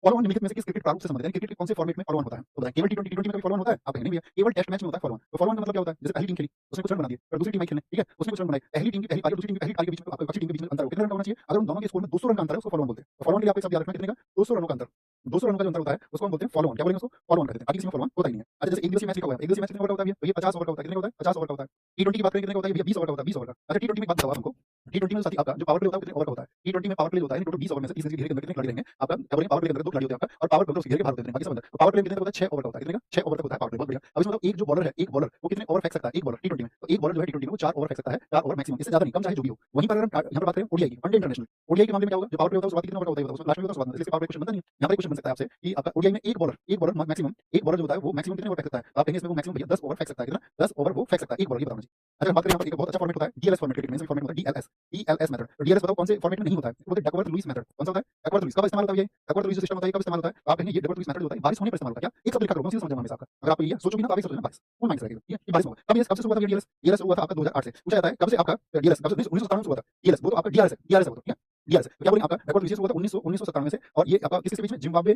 Follow on निम्नलिखित में से किस क्रिकेट प्रारूप से संबंधित है? क्रिकेट के कौन से फॉर्मेट में फॉलो ऑन होता है? तो बताएं, केवल टी20 में कभी फॉलो ऑन होता है? आप कहेंगे नहीं भैया, केवल टेस्ट मैच में होता है फॉलो ऑन। तो फॉलो ऑन का मतलब क्या होता है? जैसे पहली टीम खेली, उसने कुछ रन बना दिए, फिर दूसरी टीम आई खेलने, ठीक है? उसने कुछ रन बनाए, पहली टीम की पहली पारी और दूसरी टीम की पहली पारी के बीच में विपक्षी टीम के बीच में अंतर हो, कितने रन का होना चाहिए? अगर उन दोनों के स्कोर में 200 रन का अंतर है, उसको फॉलो ऑन बोलते हैं। तो फॉलो ऑन के लिए आपको एक शब्द याद रखना है, कितने का? 200 रनों का अंतर। 200 रनों का जो अंतर होता है, उसको हम बोलते हैं फॉलो ऑन। क्या बोलेंगे उसको? फॉलो ऑन कहते हैं। बाकी किसी में फॉलो ऑन होता ही नहीं है। अच्छा, जैसे एक दिवसीय मैच लिखा हुआ है, एक दिवसीय मैच कितने ओवर का होता है भैया? तो ये 50 ओवर का होता है। कितने का होता है? 50 ओवर का होता है। टी20 की बात करें, कितने का होता है भैया? 20 ओवर का होता है, 20 ओवर का। अच्छा, टी20 में एक बात बताओ आप हमको, टी20 में साथी आपका जो पावर प्ले होता है, वो कितने ओवर का होता है? टी20 में पावर प्ले होता है, टोटल 20 ओवर में से 30 के घेरे के अंदर कितने खिलाड़ी रहेंगे? आपका क्या बोलेंगे? पावर प्ले के अंदर 2 खिलाड़ी होते हैं आपका, और पावर प्ले उसके घेरे के बाहर होते हैं, बाकी सब अंदर। तो पावर प्ले कितने का होता है? 6 ओवर का होता है। कितने का? 6 ओवर तक होता है पावर प्ले। बहुत बढ़िया। अब इसमें बताओ, एक जो बॉलर है, एक बॉलर वो कितने ओवर फेंक सकता है? एक बॉलर टी20 में, तो एक बॉलर जो है टी20 में वो 4 ओवर फेंक सकता है, 4 ओवर मैक्सिमम, इससे ज्यादा नहीं, कम चाहे जो भी हो। वहीं पर अगर हम यहाँ पर बात करें ओडीआई की, वनडे इंटरनेशनल, ओडीआई के मामले में क्या होगा? जो पावर प्ले होता है, शुरुआती कितने ओवर का होता है, उसमें लास्ट में होता है, शुरुआत में, इसलिए पावर प्ले क्वेश्चन बनता नहीं है। यहाँ पर क्वेश्चन बन सकता है आपसे कि आपका ओडीआई में एक बॉलर मैक्सिमम, एक बॉलर जो होता है वो मैक्सिमम कितने ओवर फेंक सकता है? तो आप कहेंगे इसमें वो मैक्सिमम भैया 10 ओवर फेंक सकता है। कितना? 10 ओवर वो फेंक सकता है, एक बॉलर, ये बताना चाहिए। अच्छा, हम बात करें यहाँ पर एक बहुत अच्छा फॉर्मेट होता है डीएलएस फॉर्मेट, क्रिकेट में फॉर्मेट होता है डीएलएस, डीएलएस मेथड। तो डीएलएस बताओ कौन से फॉर्मेट में नहीं होता है? वो डकवर्थ लुईस मेथड। कौन सा होता है? Duckworth Lewis. कब इस्तेमाल होता है ये? डकवर्थ लुईस सिस्टम होता है, कब इस्तेमाल होता है? तो आप कहेंगे ये डकवर्थ लुईस मेथड होता है बारिश होने पर इस्तेमाल होता है। क्या एक शब्द लिखा करो, कौन सी समझ में हमेशा आपका? अगर आप ये सोचोगे ना तो आप एक शब्द बारिश फुल माइंड रहेगा, ठीक है? ये बारिश होगा। कब ये कब से शुरू हुआ था डीएलएस? डीएलएस हुआ था आपका 2008 से। पूछा जाता है कब से आपका डीएलएस, कब से? 1997 में शुरू हुआ था डीएलएस। वो तो आपका डीआरएस है, डीआरएस है वो तो, ठीक है? डीआरएस है। तो क्या बोलेंगे आपका डकवर्थ लुईस हुआ था 1997 से, और ये आपका किसके बीच में? जिम्बाब्वे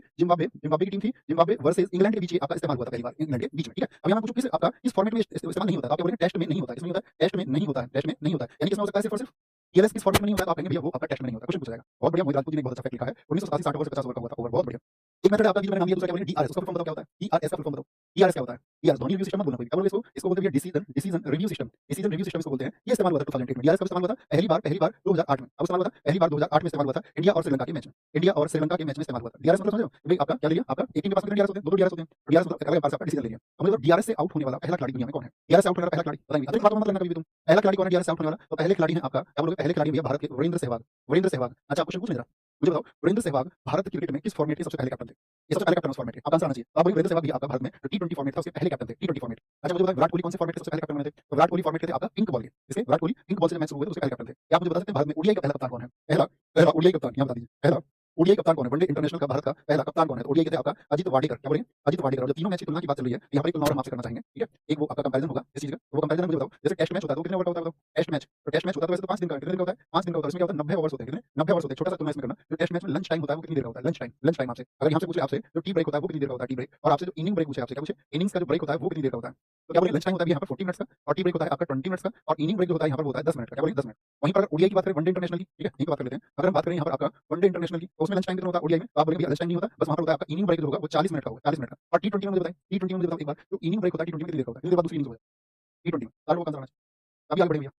की टीम थी, जिम्बाब्वे वर्सेस इंग्लैंड के बीच ये आपका इस्तेमाल हुआ था पहली बार, इंग्लैंड के बीच में, ठीक है? अब यहाँ कुछ किस आपका इस फॉर्मेट में इस्तेमाल नहीं होता है, तो आप क्या बोलेंगे? टेस्ट में नहीं होता है। इसमें होता है टेस्ट में नहीं होता है, टेस्ट में नहीं होता है, यानी किसमें हो सकता है? सिर्फ और सिर्फ डीएलएस किस फॉर्मेट में नहीं होता है, तो आप कहेंगे भैया वो आपका टेस्ट में नहीं होता। क्वेश्चन पूछा जाएगा। बहुत बढ़िया, मोहित राजपूत जी ने बहुत अच्छा फैक्ट लिखा है, 1987 60 ओवर से 50 ओवर का हुआ था ओवर, बहुत बढ़िया। एक मेथड आपका जो मैंने नाम लिया, दूसरा क्या बोलेंगे? डीआरएस। उसका फुल फॉर्म बताओ क्या होता है? डीआरएस का फुल फॉर्म बताओ। डीआरएस क्या होता है? डीआरएस धोनी रिव्यू सिस्टम मत बोलना कोई, क्या बोलोगे इसको? इसको बोलते हैं भैया decision review system, decision review system इसको बोलते हैं। ये इस्तेमाल हुआ था 2008 में। डीआरएस कब इस्तेमाल हुआ था? पहली बार 2008 में। अब इस्तेमाल हुआ था पहली बार 2008 में, इस्तेमाल हुआ था इंडिया और श्रीलंका के मैच में, इंडिया और श्रीलंका के मैच में इस्तेमाल हुआ था। डीआरएस मतलब समझ रहे हो? भाई आपका क्या लिया? आपका एक टीम के पास कितने डीआरएस होते हैं? 2 डीआरएस होते हैं। तो डीआरएस मतलब अलग आपका डिसीजन ले लिया। अब मतलब डीआरएस से आउट होने वाला पहला खिलाड़ी दुनिया में कौन है? डीआरएस से आउट होने वाला पहला खिलाड़ी बताइए। अरे बात मत करना कभी भी तुम। पहला खिलाड़ी कौन है डीआरएस से आउट होने वाला? तो पहले खिलाड़ी है आपका, क्या बोलोगे? पहले खिलाड़ी भैया भारत के वीरेंद्र सहवाग, वीरेंद्र सहवाग। अच्छा, क्वेश्चन पूछ जरा, मुझे बताओ वीरेंद्र सहवाग भारत क्रिकेट में किस फॉर्मेट के सबसे पहले कैप्टन थे? ये सबसे पहले कैप्टन उस फॉर्मेट के, आपका आंसर आना चाहिए। आप बोलिए वीरेंद्र सहवाग भैया आपका भारत में टी20 फॉर्मेट था, उसके पहले कैप्टन थे, टी20 फॉर्मेट। अच्छा, मुझे बताओ विराट कोहली कौन से फॉर्मेट के सबसे पहले कैप्टन बने थे? तो विराट कोहली फॉर्मेट के थे आपका पिंक बॉल के, इसके विराट कोहली पिंक बॉल से मैच शुरू हुए तो उसके पहले कैप्टन थे। क्या आप मुझे बता सकते हैं भारत में ओडीआई का पहला कप्तान कौन है? पहला पहला ओडीआई कप्तान, यहाँ बता दीजिए। पहला ओडीआई कप्तान कौन है? वनडे इंटरनेशनल का भारत का पहला कप्तान कौन है? ओडीआई के थे आपका अजित वाडेकर। क्या बोलेंगे? अजित वाडेकर। और जब तीनों मैच की तुलना की बात चल रही है, यहाँ पर एक तुलना और हम आपसे करना चाहेंगे, ठीक है? एक वो आपका कंपैरिजन होगा इस चीज का, वो कंपैरिजन मुझे बताओ। जैसे टेस्ट मैच होता है तो कितने ओवर का होता है बताओ? टेस्ट मैच, तो टेस्ट मैच होता है तो वैसे तो 5 दिन का, कितने दिन का होता है? 5 दिन का होता है। इसमें क्या होता है? 90 ओवर्स होते हैं। कितने? 90 ओवर्स होते हैं। छोटा सा तुलना इसमें करना, जो टेस्ट मैच में लंच टाइम होता है वो कितनी देर का होता है? लंच टाइम आपसे अगर यहाँ से पूछे, आपसे जो टी ब्रेक होता है वो कितनी देर का होता है? Tea break. और आपसे जो इनिंग ब्रेक पूछे, आपसे क्या पूछे? इनिंग्स का जो ब्रेक होता है वो कितनी देर का होता है? तो क्या बोलेंगे? लंच टाइम होता है यहाँ पर 40 मिनट्स का, और टी ब्रेक होता है आपका 20 मिनट्स का, और इनिंग ब्रेक जो होता है यहाँ पर होता है 10 मिनट का। क्या बोलेंगे? 10 मिनट। वहीं पर अगर ओडीआई की बात करें, वनडे इंटरनेशनल की, ठीक है, यहीं पे बात कर लेते हैं। अगर हम बात करें यहाँ पर आपका वनडे इंटरनेशनल की, तो उसमें लंच टाइम कितना होता है ओडीआई में? तो आप बोलेंगे लंच टाइम नहीं होता, बस वहाँ पर होता है आपका इनिंग ब्रेक जो होगा वो 40 मिनट का होगा, 40 मिनट का। और टी20 में मुझे बताएं, टी20 में मुझे बताओ एक बार, जो इनिंग ब्रेक होता है टी20 में कितनी देर का होता है? कितनी देर बाद दूसरी इनिंग्स होता है टी20 में? चार लोगों का आंसर आना चाहिए। अभी आगे बढ़ेंगे भैया।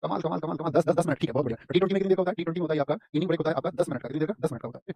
कमाल कमाल कमाल कमाल, 10 10 10 मिनट, ठीक है, बहुत बढ़िया। टी20 में कितनी देर का होता है? टी20 में होता है आपका इनिंग ब्रेक होता है आपका 10 मिनट का। कितनी देर का? 10 मिनट का होता है।